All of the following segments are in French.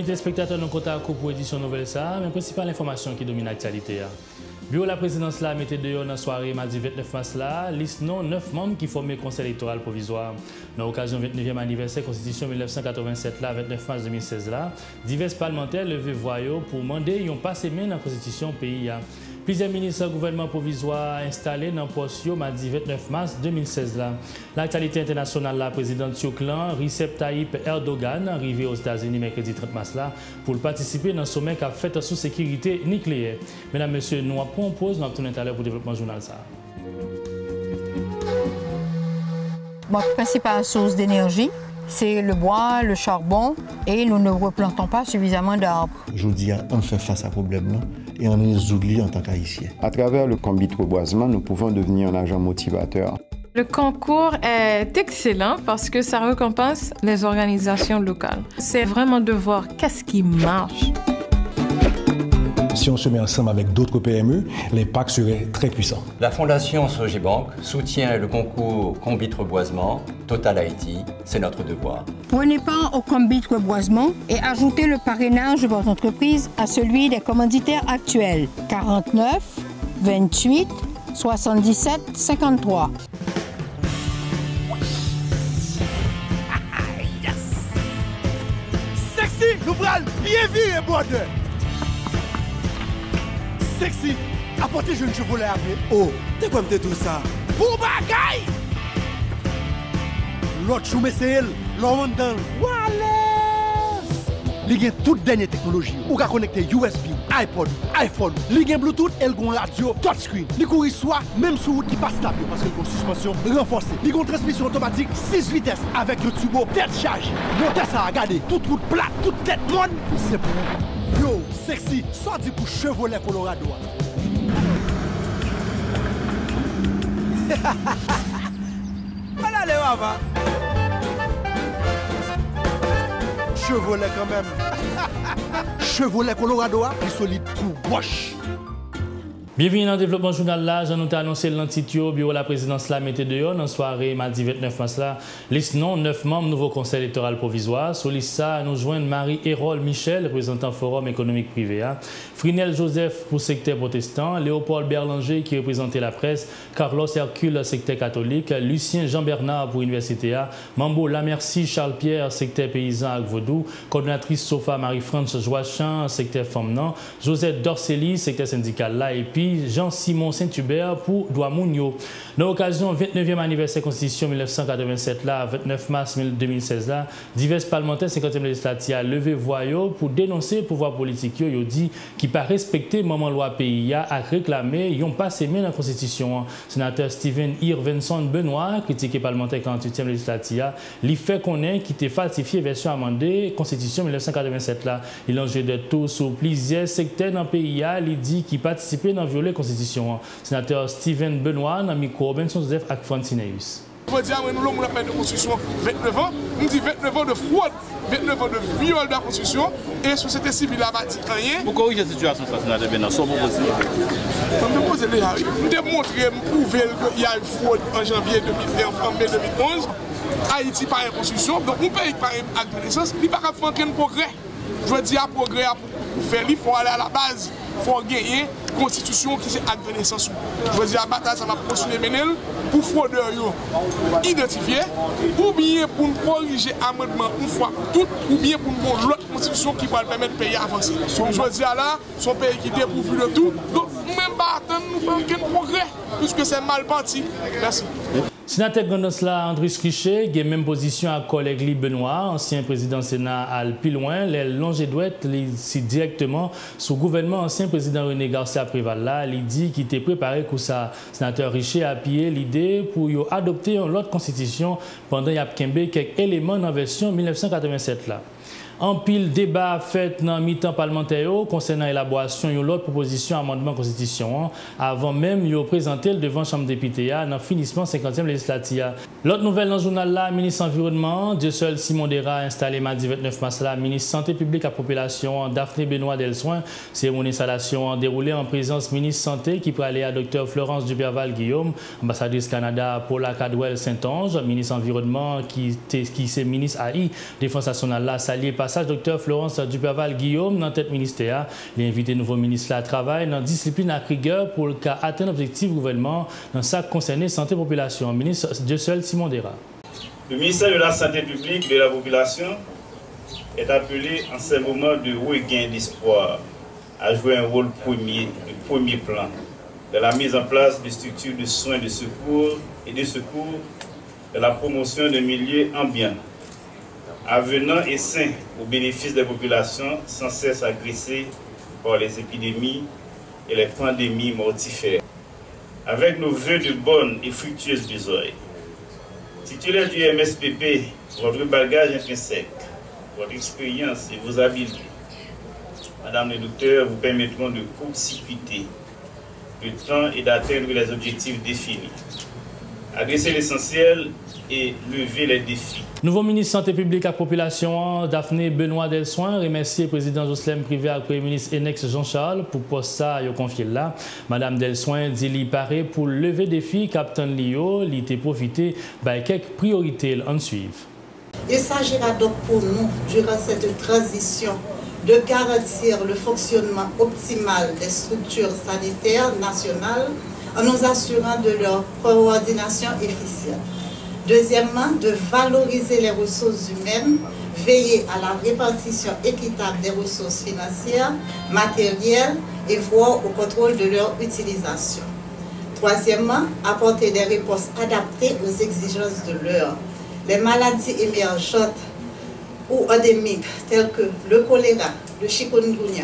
téléspectateurs, nous comptons pour édition nouvelle ça, mais principale information qui domine l'actualité. Bureau de la présidence là mettait dehors dans la soirée mardi 29 mars là, liste non 9 membres qui forment le conseil électoral provisoire. Dans l'occasion 29e anniversaire Constitution 1987 là, 29 mars 2016 là, divers parlementaires levé voyaux pour demander yon pas semaine dans la Constitution pays. Plusieurs ministres du gouvernement provisoire installés dans le poste mardi 29 mars 2016 là. L'actualité internationale la présidente Turklan Recep Tayyip Erdogan arrivé aux États-Unis mercredi 30 mars là pour participer dans le sommet qui a fait sous sécurité nucléaire. Mesdames, Messieurs, nous proposons notre tournée à l'heure pour le développement journal ça. Notre principale source d'énergie, c'est le bois, le charbon, et nous ne replantons pas suffisamment d'arbres. Je vous dis, on fait face à ce problème-là et on les oublie en tant qu'Haïtiens. À travers le combi de reboisement, nous pouvons devenir un agent motivateur. Le concours est excellent parce que ça récompense les organisations locales. C'est vraiment de voir qu'est-ce qui marche. Si on se met ensemble avec d'autres PME, l'impact serait très puissant. La Fondation Sogebank soutient le concours Combi de reboisement Total Haïti. C'est notre devoir. Prenez part au combi de reboisement et ajoutez le parrainage de votre entreprise à celui des commanditaires actuels. 49 28 77 53. Sexy, nous prenons bien vu et border. Sexy, apportez jeune chevalet avec. Oh, t'es quoi tout ça? Pour bagaille! L'autre chou c'est elle, l'homme dans Wallace! Il y a toute dernière technologie. Ou qu'à connecter USB, iPod, iPhone. Il y a Bluetooth, elle a une radio touchscreen. Il courir soit même sur route qui passe stable parce qu'il y a une suspension renforcée. Il y a une transmission automatique 6 vitesses avec le turbo tête charge. Montez ça, regardez, toute route plate, toute tête moine. C'est pour vous. Yo, sexy, sorti pour Chevrolet Colorado. Voilà les mamas. Chevrolet quand même. Chevrolet Colorado, il solide tout wash. Bienvenue dans le développement journal là. J'en ai annoncé l'intitulé bureau de la présidence là mettait dehors dans la soirée mardi 29 mars là. Liste non 9 membres nouveau conseil électoral provisoire. Sur liste ça nous joignent Marie-Hérole Michel, représentant Forum économique privé. Frinel Joseph pour secteur protestant, Léopold Berlanger qui représentait la presse, Carlos Hercule secteur catholique, Lucien Jean-Bernard pour Université A, Mambo Lamercie Charles-Pierre secteur paysan à Vaudou, coordonnatrice Sofa Marie-France Joachim secteur Femnan, Josette Dorceli secteur syndical là et puis Jean-Simon Saint-Hubert pour Douamounio. Dans l'occasion 29e anniversaire Constitution 1987 là, 29 mars 2016 là, divers parlementaires 50e législative a levé voyaux pour dénoncer le pouvoir politique yo dit qui pas respecter moment loi pays a réclamé yon pas semé dans la Constitution. Sénateur Steven Irvenson Benoît critiqué parlementaire 48e législative li fait connaître qui était falsifié version amendée Constitution 1987 là. Il enjeu de tout sur plusieurs secteurs dans le pays il dit qui participait dans violer la Constitution. Sénateur Steven Benoît, dans le micro, Benson Joseph et Francineus. Je veux dire, nous avons la Constitution 29 ans, nous disons 29 ans de fraude, 29 ans de viol de la Constitution, et la société civile n'a pas dit rien. Pour corriger la situation, sénateur Benoît, ça va aussi. Nous démontrer, prouver qu'il y a une fraude en janvier 2011. Haïti par une constitution, donc un pays par un acte de naissance, il n'y a pas faire aucun progrès. Je veux dire, progrès pour faire, il faut aller à la base. Il faut gagner une constitution qui est acte de naissance. Je veux dire, la bataille, ça va continuer à mener pour fraudeurs identifier, ou bien pour nous corriger l'amendement une fois pour toutes, ou bien pour nous avoir l'autre constitution qui va permettre de payer avancer. Je veux dire, là, c'est un pays qui est dépourvu de tout, donc même pas attendre, nous faisons aucun progrès, puisque c'est mal parti. Merci. Sénateur Gondosla André Scrichet, qui a même position à collègue Lee Benoît, ancien président Sénat à plus loin, les longe douette directement sous gouvernement ancien président René Garcia Préval là, il dit qu'il était préparé pour ça. Sénateur Richer a appuyé l'idée pour adopter une autre constitution pendant qu'il y a quelques éléments dans la version 1987 là. En pile débat fait dans le mi-temps parlementaire concernant l'élaboration de l'autre proposition amendement constitution avant même de présenter devant la Chambre des députés dans le finissement 50e législative. L'autre nouvelle dans le journal là, ministre environnement, Dieu seul Simon Dera installé mardi 29 mars là, ministre santé publique à population Daphné Benoît Delsoin, cérémonie d'installation déroulée en présence ministre santé qui peut aller à Dr Florence Duberval Guillaume, ambassadrice Canada Paula Cadwell Saint-Onge, ministre environnement qui est ministre AI défense nationale là, salié par passage Dr. Florence Duperval-Guillaume dans tête ministère. Il a invité le nouveau ministre à travailler dans la discipline à rigueur pour atteindre l'objectif du gouvernement dans ça concerné santé population. Ministre Dieuseul Simon Dera. Le ministère de la Santé publique de la population est appelé en ces moments de regain d'espoir à jouer un rôle de premier plan dans la mise en place de structures de soins de secours et de secours, de la promotion de milieux ambiants, avenants et sains au bénéfice des populations sans cesse agressées par les épidémies et les pandémies mortifères. Avec nos vœux de bonnes et fructueuses besoins, titulaire du MSPP, votre bagage intrinsèque, votre expérience et vos habiletés, Madame le docteur, vous permettront de court-circuiter le temps et d'atteindre les objectifs définis. Adresser l'essentiel et lever les défis. Nouveau ministre Santé publique à population, Daphné Benoît Delsoin, remercier le président Jocelyn Privé et le premier ministre Enex Jean-Charles pour poste ça, il confié là. Madame Delsoin dit qu'il paraît pour lever défi, Captain Lio, il était profité de quelques priorités en suivre. Il s'agira donc pour nous, durant cette transition, de garantir le fonctionnement optimal des structures sanitaires nationales en nous assurant de leur coordination efficiente. Deuxièmement, de valoriser les ressources humaines, veiller à la répartition équitable des ressources financières, matérielles et voir au contrôle de leur utilisation. Troisièmement, apporter des réponses adaptées aux exigences de l'heure. Les maladies émergentes ou endémiques telles que le choléra, le chikungunya,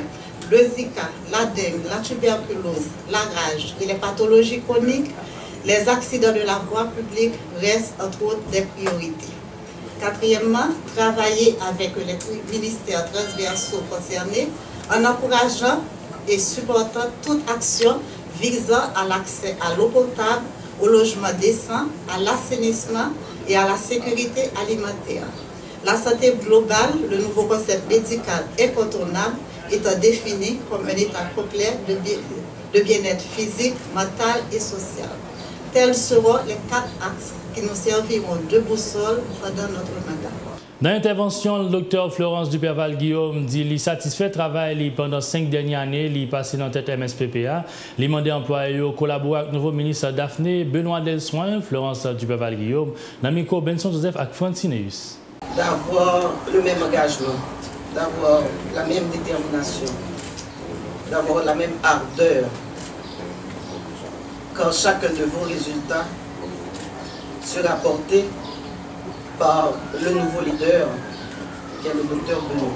le Zika, la dengue, la tuberculose, la rage et les pathologies chroniques, les accidents de la voie publique restent entre autres des priorités. Quatrièmement, travailler avec les ministères transversaux concernés en encourageant et supportant toute action visant à l'accès à l'eau potable, au logement décent, à l'assainissement et à la sécurité alimentaire. La santé globale, le nouveau concept médical incontournable, étant défini comme un état complet de bien-être physique, mental et social. Tels seront les 4 axes qui nous serviront de boussole pendant notre mandat. Dans l'intervention, le docteur Florence Duperval-Guillaume dit qu'il est satisfait du travail pendant 5 dernières années, il est passé dans la tête MSPPA. Il a demandé à employés de collaborer avec le nouveau ministre Daphné Benoît Delsoin, Florence Duperval-Guillaume, dans le micro Benson Joseph et Francineus. D'avoir le même engagement, d'avoir la même détermination, d'avoir la même ardeur quand chacun de vos résultats sera porté par le nouveau leader qui est le docteur Benoît.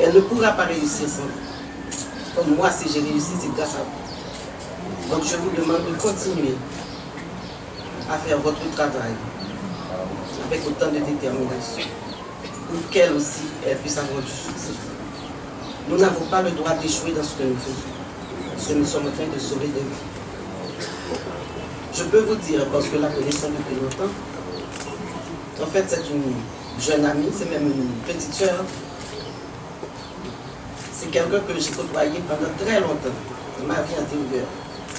Elle ne pourra pas réussir sans. Comme moi, si j'ai réussi, c'est grâce à vous. Donc je vous demande de continuer à faire votre travail avec autant de détermination, pour qu'elle aussi, elle puisse avoir du succès. Nous n'avons pas le droit d'échouer dans ce que nous faisons, parce que nous sommes en train de sauver des vies. Je peux vous dire, parce que la connaissons depuis longtemps, en fait c'est une jeune amie, c'est même une petite sœur. C'est quelqu'un que j'ai côtoyé pendant très longtemps, dans ma vie antérieure.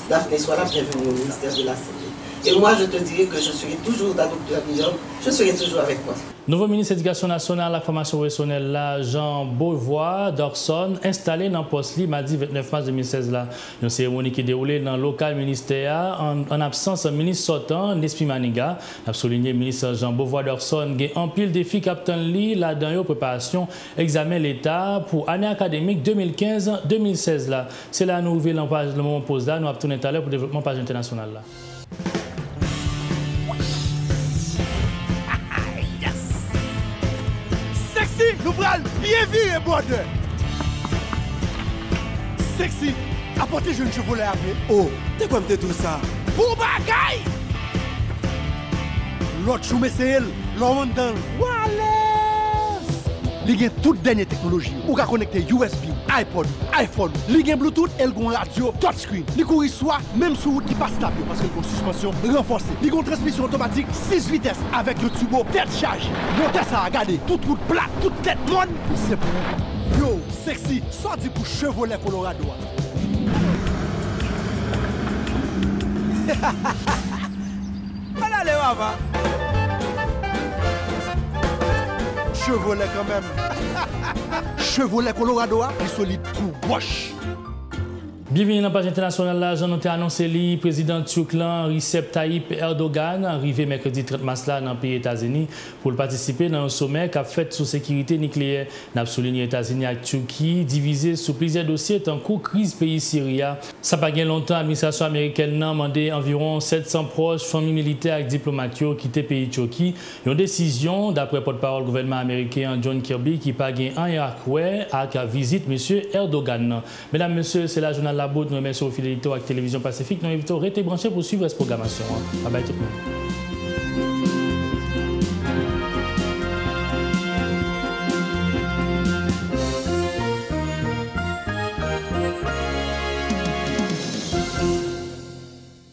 Daphné, sois la bienvenue au ministère de la Santé. Et moi, je te dirais que je serai toujours dans Dr. Guillaume, je serai toujours avec toi. Nouveau ministre de l'Éducation nationale, la formation professionnelle, là, Jean Beauvois d'Orson, installé dans le poste mardi 29 mars 2016. Là. Une cérémonie qui déroulée dans le local ministère en absence du ministre sortant, Nespi Maniga. A souligné le ministre Jean Beauvois d'Orson, qui a un pile défi Captain Lee là dans la préparation examen l'État pour année académique 2015-2016. C'est là nous ouvrons le moment pause là, nous avons tourné tout à l'heure pour le développement page internationale. Là. Nous prenons bien virer border. Sexy, apportez jeune chevalet après. Oh, t'es quoi me tout ça? Pour bagaille! L'autre chou c'est elle, l'homme dans Wallace! Il y a toute dernière technologie. Ou qu'à connecter USB, iPod, iPhone. Il y a Bluetooth, elle a une radio, touchscreen. Il court soit même sur route qui passe stable parce qu'il y a une suspension renforcée. Il y a une transmission automatique 6 vitesses avec le turbo tête charge. Montez ça, regardez, toute route plate, toute tête monde. C'est pour vous. Yo, sexy, sorti pour Chevrolet Colorado. Allez, Chevrolet quand même. Chevrolet Colorado, il solide tout wash. Bienvenue dans la page internationale. Là, j'en ai annoncé le président turclan Recep Tayyip Erdogan arrivé mercredi 30 mars là dans le pays États-Unis pour participer dans un sommet qui a fait sur la sécurité nucléaire. N'a souligné États-Unis et Turquie divisés sur plusieurs dossiers tant que crise pays Syria. Ça n'a pas gagné longtemps. L'administration américaine a demandé environ 700 proches, familles militaires et diplomates qui quittent le pays Turquie. Une décision d'après porte-parole gouvernement américain John Kirby qui n'a pas gagné un Irakouais à la visite M. Erdogan. Mesdames, Messieurs, c'est la journal La Boute. Nous remercions aux fidélités à la télévision Pacifique. Nous invitons à rester branchés pour suivre cette programmation. Bye bye tout le monde.